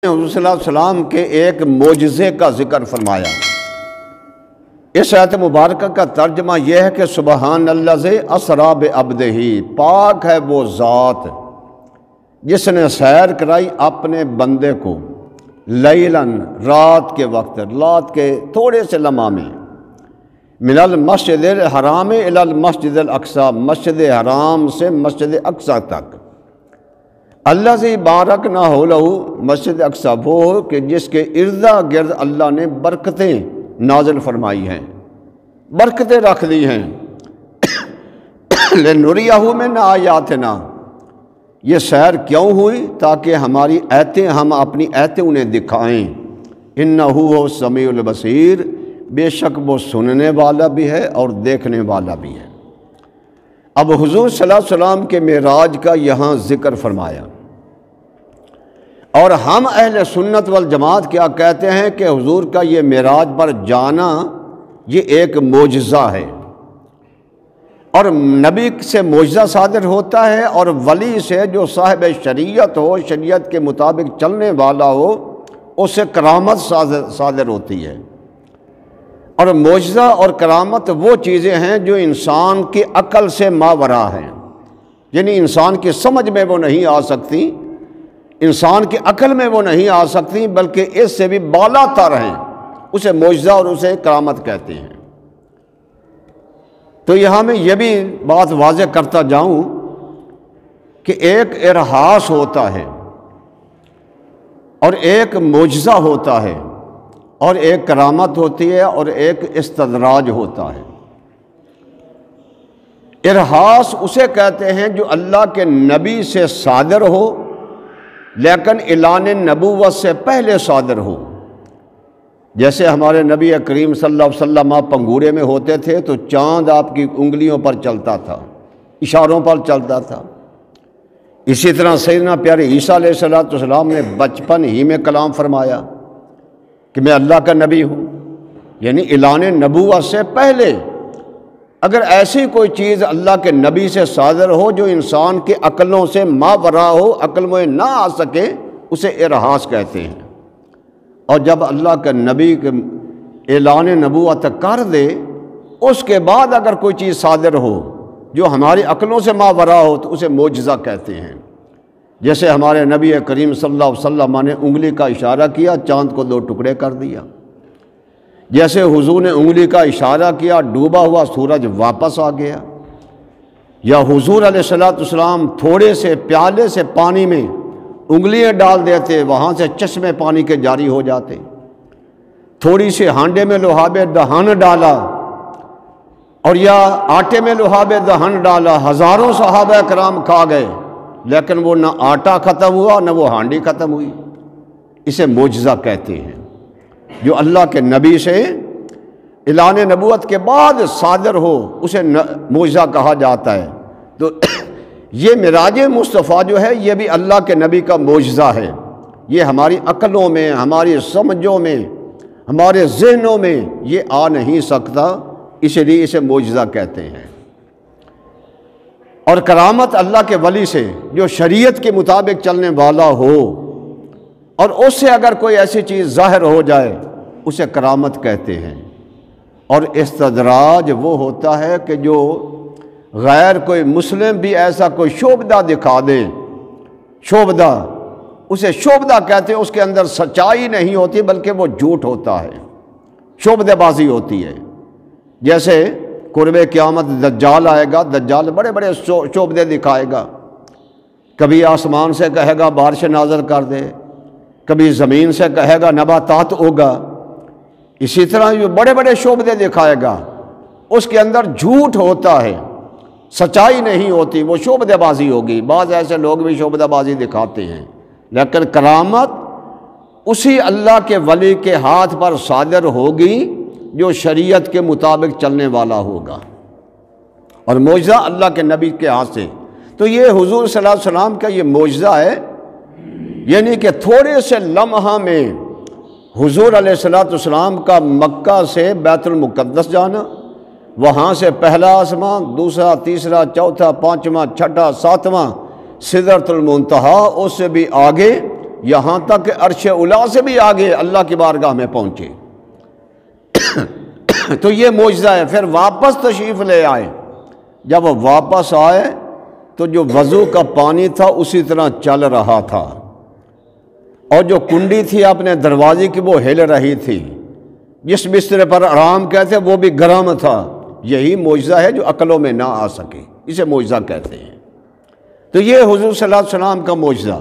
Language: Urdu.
حضور صلی اللہ علیہ وسلم کے ایک معجزے کا ذکر فرمایا۔ اس آیت مبارکہ کا ترجمہ یہ ہے کہ سبحان الذی اسریٰ بعبدہ، پاک ہے وہ ذات جس نے سیر کرائی اپنے بندے کو لیلاً، رات کے وقت، رات کے تھوڑے سے لمحہ میں، من المسجد الحرام الی المسجد الاقصی، مسجد حرام سے مسجد اقصی تک، الذی بارکنا حولہ، مسجد اقصی وہ کہ جس کے ارد گرد اللہ نے برکتیں نازل فرمائی ہیں، برکتیں رکھ دی ہیں، لنریہ من آیاتنا، یہ سیر کیوں ہوئی؟ تاکہ ہماری آیتیں، ہم اپنی آیتیں انہیں دکھائیں۔ انہ هو السمیع البصیر، بے شک وہ سننے والا بھی ہے اور دیکھنے والا بھی ہے۔ اب حضور صلی اللہ علیہ وسلم کے معراج کا یہاں ذکر فرمایا، اور ہم اہل سنت والجماعت کیا کہتے ہیں کہ حضور کا یہ معراج پر جانا یہ ایک معجزہ ہے، اور نبی سے معجزہ صادر ہوتا ہے، اور ولی سے جو صاحب شریعت ہو، شریعت کے مطابق چلنے والا ہو، اس سے کرامت صادر ہوتی ہے۔ اور معجزہ اور کرامت وہ چیزیں ہیں جو انسان کی عقل سے ماوراء ہیں، یعنی انسان کی سمجھ میں وہ نہیں آ سکتی، انسان کی عقل میں وہ نہیں آ سکتی، بلکہ اس سے بھی بالا تر ہیں، اسے معجزہ اور اسے کرامت کہتے ہیں۔ تو یہاں میں یہ بھی بات واضح کرتا جاؤں کہ ایک ارہاس ہوتا ہے، اور ایک معجزہ ہوتا ہے، اور ایک کرامت ہوتی ہے، اور ایک استدراج ہوتا ہے۔ ارہاس اسے کہتے ہیں جو اللہ کے نبی سے صادر ہو، لیکن اعلان نبوت سے پہلے صادر ہو۔ جیسے ہمارے نبی کریم صلی اللہ علیہ وسلم آپ پنگورے میں ہوتے تھے تو چاند آپ کی انگلیوں پر چلتا تھا، اشاروں پر چلتا تھا۔ اسی طرح سیدنا پیارے عیسیٰ علیہ السلام نے بچپن ہی میں کلام فرمایا کہ میں اللہ کا نبی ہوں، یعنی اعلان نبوت سے پہلے اگر ایسی کوئی چیز اللہ کے نبی سے صادر ہو جو انسان کی عقلوں سے ماوراء ہو، عقل میں نہ آ سکے، اسے ارہاس کہتے ہیں۔ اور جب اللہ کے نبی کے اعلان نبوت کر دے، اس کے بعد اگر کوئی چیز صادر ہو جو ہماری عقلوں سے ماوراء ہو تو اسے معجزہ کہتے ہیں۔ جیسے ہمارے نبی کریم صلی اللہ علیہ وسلم نے انگلی کا اشارہ کیا، چاند کو 2 ٹکڑے کر دیا۔ جیسے حضور نے انگلی کا اشارہ کیا، ڈوبا ہوا سورج واپس آ گیا۔ یا حضور علیہ السلام تھوڑے سے پیالے سے پانی میں انگلیاں ڈال دیتے، وہاں سے چشمے پانی کے جاری ہو جاتے۔ تھوڑی سی ہانڈے میں لعاب دہن ڈالا، اور یا آٹے میں لعاب دہن ڈالا، ہزاروں صحابہ کرام کھا گئے، لیکن وہ نہ آٹا ختم ہوا نہ وہ ہانڈی ختم ہوئی۔ اسے معجزہ کہتے ہیں، جو اللہ کے نبی سے اعلان نبوت کے بعد صادر ہو، اسے معجزہ کہا جاتا ہے۔ تو یہ معراج مصطفیٰ جو ہے یہ بھی اللہ کے نبی کا معجزہ ہے، یہ ہماری عقلوں میں، ہماری سمجھوں میں، ہمارے ذہنوں میں یہ آ نہیں سکتا، اس لیے اسے معجزہ کہتے ہیں۔ اور کرامت اللہ کے ولی سے جو شریعت کے مطابق چلنے والا ہو، اور اس سے اگر کوئی ایسی چیز ظاہر ہو جائے اسے کرامت کہتے ہیں۔ اور استدراج وہ ہوتا ہے کہ جو غیر کوئی مسلم بھی ایسا کوئی شعبدہ دکھا دے، شعبدہ، اسے شعبدہ کہتے ہیں، اس کے اندر سچائی نہیں ہوتی بلکہ وہ جھوٹ ہوتا ہے، شعبدہ بازی ہوتی ہے۔ جیسے قرب قیامت دجال آئے گا، دجال بڑے بڑے شعبدے دکھائے گا، کبھی آسمان سے کہے گا بارش نازل کر دے، کبھی زمین سے کہے گا نباتات ہوگا، اسی طرح جو بڑے بڑے شعبدے دکھائے گا، اس کے اندر جھوٹ ہوتا ہے، سچائی نہیں ہوتی، وہ شعبدہ بازی ہوگی۔ بعض ایسے لوگ بھی شعبدہ بازی دکھاتے ہیں، لیکن کرامت اسی اللہ کے ولی کے ہاتھ پر صادر ہوگی جو شریعت کے مطابق چلنے والا ہوگا، اور معجزہ اللہ کے نبی کے ہاتھ سے۔ تو یہ حضور صلی اللہ علیہ وسلم کا یہ معجزہ ہے، یعنی کہ تھوڑے سے لمحہ میں حضور علیہ السلام کا مکہ سے بیت المقدس جانا، وہاں سے پہلا آسمان، دوسرا، تیسرا، چوتھا، پانچواں، چھٹا، ساتواں، سدرۃ المنتہا، اس سے بھی آگے یہاں تک کہ عرش اولیٰ سے بھی آگے اللہ کی بارگاہ میں پہنچے۔ تو یہ معجزہ ہے۔ پھر واپس تشریف لے آئے، جب وہ واپس آئے تو جو وضو کا پانی تھا اسی طرح چل رہا تھا، اور جو کنڈی تھی اپنے دروازے کی وہ ہل رہی تھی، جس بسترے پر آرام کہتے وہ بھی گرم تھا۔ یہی معجزہ ہے جو عقلوں میں نہ آ سکے، اسے معجزہ کہتے ہیں۔ تو یہ حضور صلی اللہ علیہ وسلم کا معجزہ۔